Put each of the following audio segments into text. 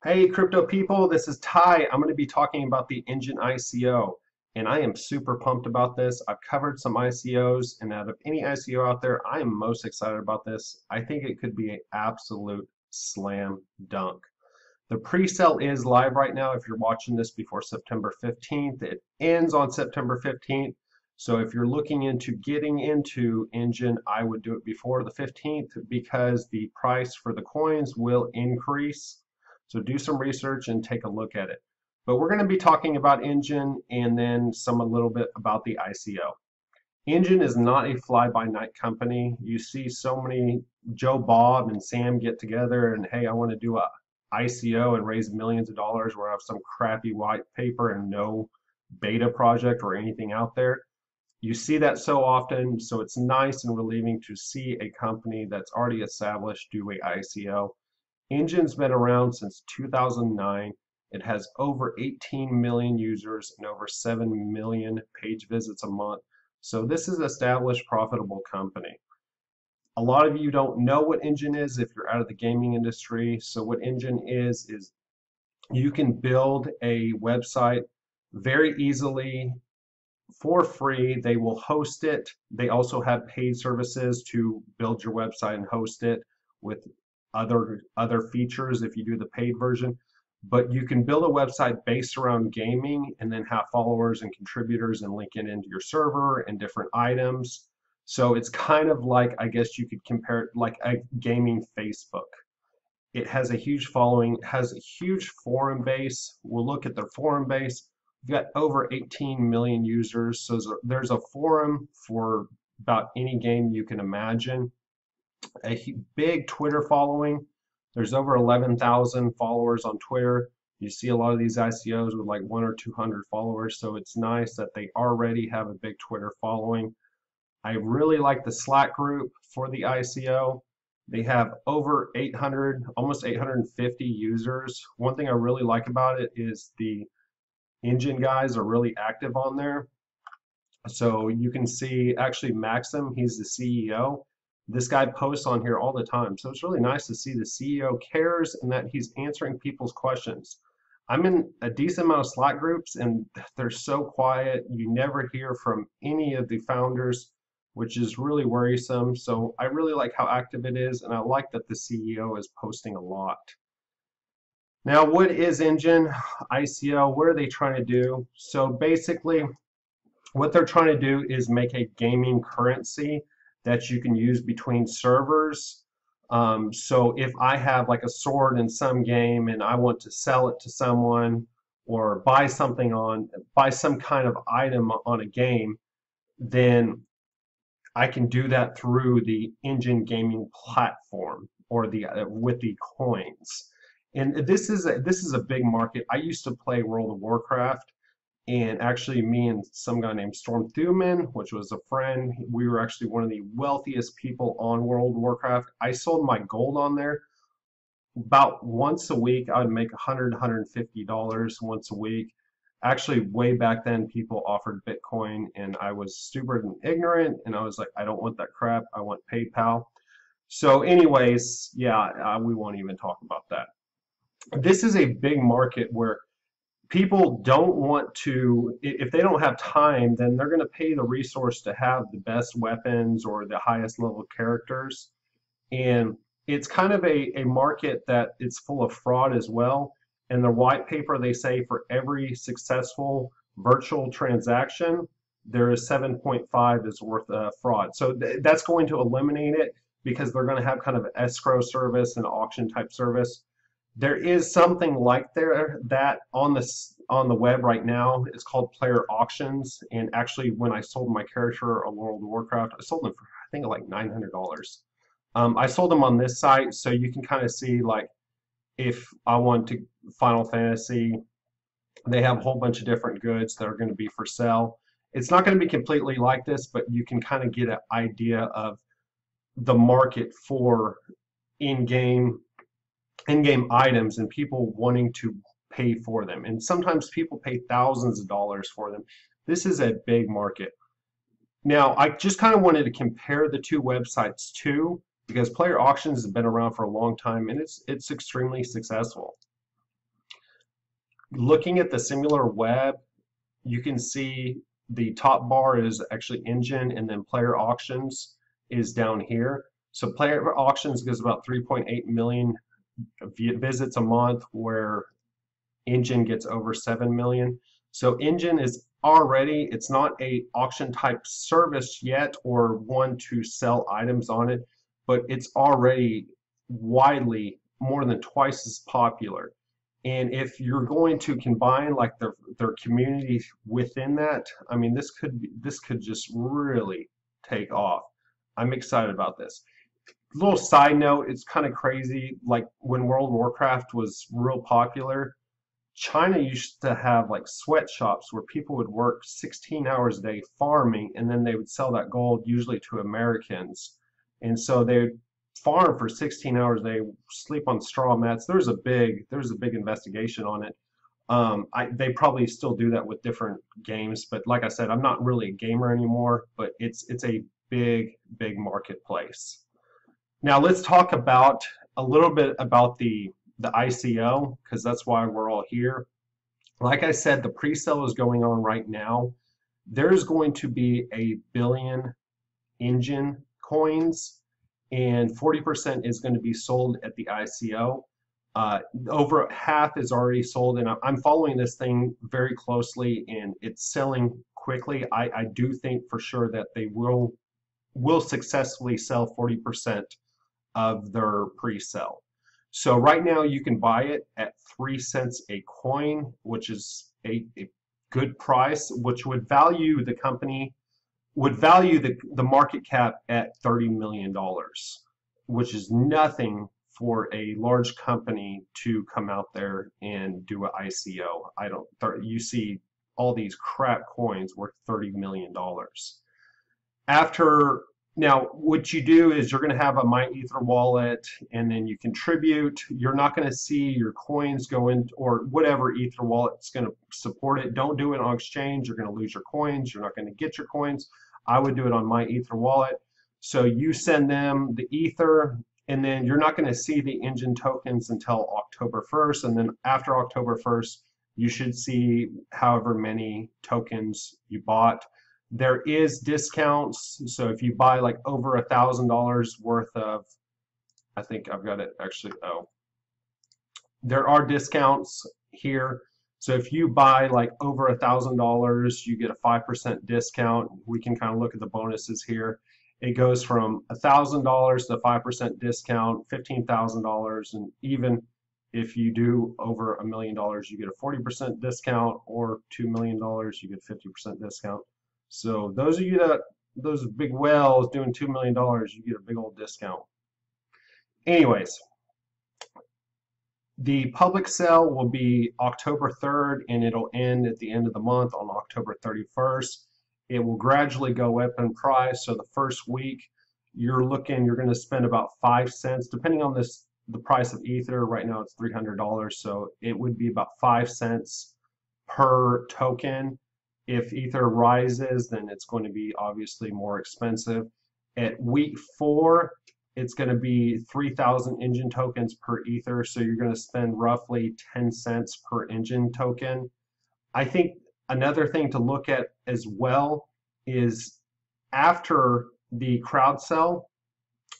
Hey crypto people, this is Ty. I'm going to be talking about the Enjin ICO, and I am super pumped about this. I've covered some ICOs, and out of any ICO out there, I am most excited about this. I think it could be an absolute slam dunk. The pre-sale is live right now if you're watching this before September 15th. It ends on September 15th. So if you're looking into getting into Enjin, I would do it before the 15th because the price for the coins will increase. So do some research and take a look at it. But we're going to be talking about Enjin and then a little bit about the ICO. Enjin is not a fly-by-night company. You see so many Joe Bob and Sam get together and hey, I want to do a ICO and raise millions of dollars where I have some crappy white paper and no beta project or anything out there. You see that so often, so it's nice and relieving to see a company that's already established do a ICO. Enjin's been around since 2009. It has over 18 million users and over 7 million page visits a month. So this is an established, profitable company. A lot of you don't know what Enjin is if you're out of the gaming industry. So what Enjin is you can build a website very easily for free. They will host it. They also have paid services to build your website and host it with other features if you do the paid version. But you can build a website based around gaming and then have followers and contributors and link it into your server and different items. So it's kind of like, I guess you could compare it like a gaming Facebook. It has a huge following, has a huge forum base. We'll look at their forum base. We've got over 18 million users. So there's a forum for about any game you can imagine. A big Twitter following. There's over 11,000 followers on Twitter. You see a lot of these ICOs with like 100 or 200 followers. So it's nice that they already have a big Twitter following. I really like the Slack group for the ICO. They have over 800, almost 850 users. One thing I really like about it is the Enjin guys are really active on there. So you can see actually Maxim, he's the CEO. This guy posts on here all the time. So it's really nice to see the CEO cares and that he's answering people's questions. I'm in a decent amount of Slack groups and they're so quiet. You never hear from any of the founders, which is really worrisome. So I really like how active it is, and I like that the CEO is posting a lot. Now, what is Enjin ICO? What are they trying to do? So basically, what they're trying to do is make a gaming currency that you can use between servers. So if I have like a sword in some game and I want to sell it to someone or buy some kind of item on a game, then I can do that through the Enjin gaming platform or the with the coins. And this is a big market. I used to play World of Warcraft, and actually me and some guy named Storm Thuman, which was a friend, we were actually one of the wealthiest people on World of Warcraft. I sold my gold on there about once a week. I would make $150 once a week. Actually, way back then, people offered Bitcoin, and I was stupid and ignorant, and I was like, I don't want that crap. I want PayPal. So, anyways, yeah, we won't even talk about that. This is a big market where people don't want to, if they don't have time, then they're going to pay the resource to have the best weapons or the highest level characters. And it's kind of a market that it's full of fraud as well. In the white paper, they say for every successful virtual transaction, there is 7.5 is worth of fraud. So that's going to eliminate it because they're going to have kind of an escrow service and auction type service. There is something like that on the web right now. It's called player auctions. And actually, when I sold my character on World of Warcraft, I sold them for I think like $900. I sold them on this site, so you can kind of see like if I want to Final Fantasy, they have a whole bunch of different goods that are going to be for sale. It's not going to be completely like this, but you can kind of get an idea of the market for in-game in-game items and people wanting to pay for them. And sometimes people pay thousands of dollars for them. This is a big market. Now, I just kind of wanted to compare the two websites too, because player auctions has been around for a long time and it's extremely successful. Looking at the similar web, you can see the top bar is actually Enjin, and then player auctions is down here. So player auctions gives about 3.8 million visits a month, where Enjin gets over 7 million. So Enjin is already, it's not a auction type service yet or one to sell items on it, but it's already widely more than twice as popular. And if you're going to combine like their community within that, I mean, this could just really take off. I'm excited about this. Little side note, it's kind of crazy. Like when World of Warcraft was real popular, China used to have like sweatshops where people would work 16 hours a day farming, and then they would sell that gold usually to Americans. And so they would farm for 16 hours a day, sleep on straw mats. There's a big investigation on it. They probably still do that with different games, but like I said, I'm not really a gamer anymore, but it's a big marketplace. Now let's talk about a little bit about the ICO, because that's why we're all here. Like I said, the pre-sale is going on right now. There's going to be 1 billion Enjin coins, and 40% is going to be sold at the ICO. Over half is already sold, and I'm following this thing very closely, and it's selling quickly. I do think for sure that they will successfully sell 40% of their pre-sale. So right now you can buy it at 3 cents a coin, which is a good price, which would value the company, would value the market cap at $30 million, which is nothing for a large company to come out there and do an ICO. You see all these crap coins worth $30 million. After Now, what you do is you're going to have a My Ether wallet, and then you contribute. You're not going to see your coins go in, or whatever Ether wallet's going to support it. Don't do it on exchange. You're going to lose your coins. You're not going to get your coins. I would do it on My Ether wallet. So you send them the Ether, and then you're not going to see the Enjin tokens until October 1st. And then after October 1st, you should see however many tokens you bought. There is discounts, so if you buy like over $1,000 worth of, I think I've got it actually, oh, there are discounts here. So if you buy like over $1,000, you get a 5% discount. We can kind of look at the bonuses here. It goes from $1,000 to 5% discount, $15,000, and even if you do over $1 million, you get a 40% discount, or $2 million, you get 50% discount. So those of you that, those big whales doing $2 million, you get a big old discount. Anyways, the public sale will be October 3rd, and it'll end at the end of the month on October 31st. It will gradually go up in price. So the first week, you're going to spend about 5 cents, depending on the price of Ether. Right now it's $300, so it would be about 5 cents per token. If Ether rises, then it's going to be obviously more expensive. At week 4, it's going to be 3,000 Enjin tokens per Ether, so you're going to spend roughly 10 cents per Enjin token. I think another thing to look at as well is after the crowd sell,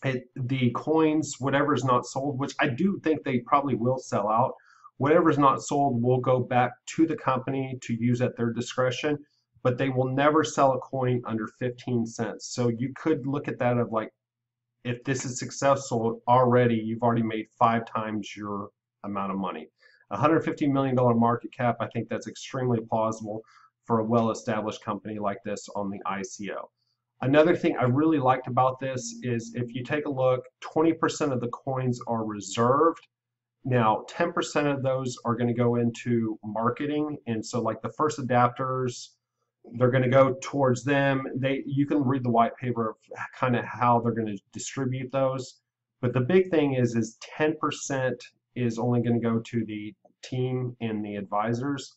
the coins, whatever's not sold, which I do think they probably will sell out, whatever's not sold will go back to the company to use at their discretion, but they will never sell a coin under 15 cents. So you could look at that of like, if this is successful already, you've already made 5 times your amount of money. $150 million market cap, I think that's extremely plausible for a well-established company like this on the ICO. Another thing I really liked about this is if you take a look, 20% of the coins are reserved. Now, 10% of those are going to go into marketing, and so like the first adapters, they're going to go towards them. You can read the white paper of kind of how they're going to distribute those. But the big thing is 10% is only going to go to the team and the advisors.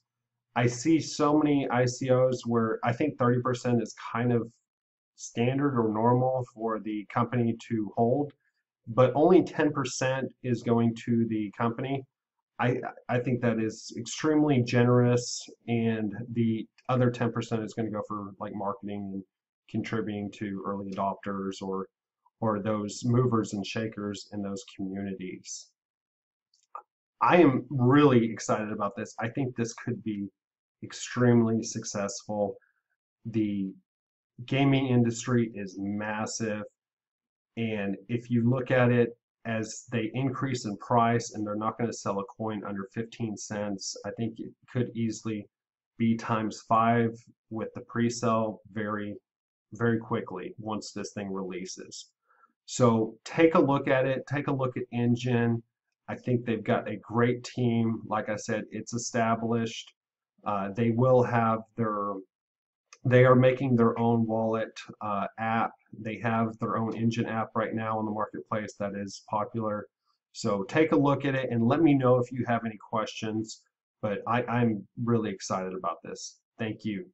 I see so many ICOs where I think 30% is kind of standard or normal for the company to hold, but only 10% is going to the company. I I think that is extremely generous, and the other 10% is going to go for like marketing and contributing to early adopters or those movers and shakers in those communities. I am really excited about this. I think this could be extremely successful. The gaming industry is massive. And if you look at it as they increase in price and they're not going to sell a coin under 15 cents, I think it could easily be times five with the pre-sale very quickly once this thing releases. So take a look at it. Take a look at Enjin. I think they've got a great team. Like I said, it's established. They will have they are making their own wallet app. They have their own Enjin app right now on the marketplace that is popular. So take a look at it and let me know if you have any questions. But I'm really excited about this. Thank you.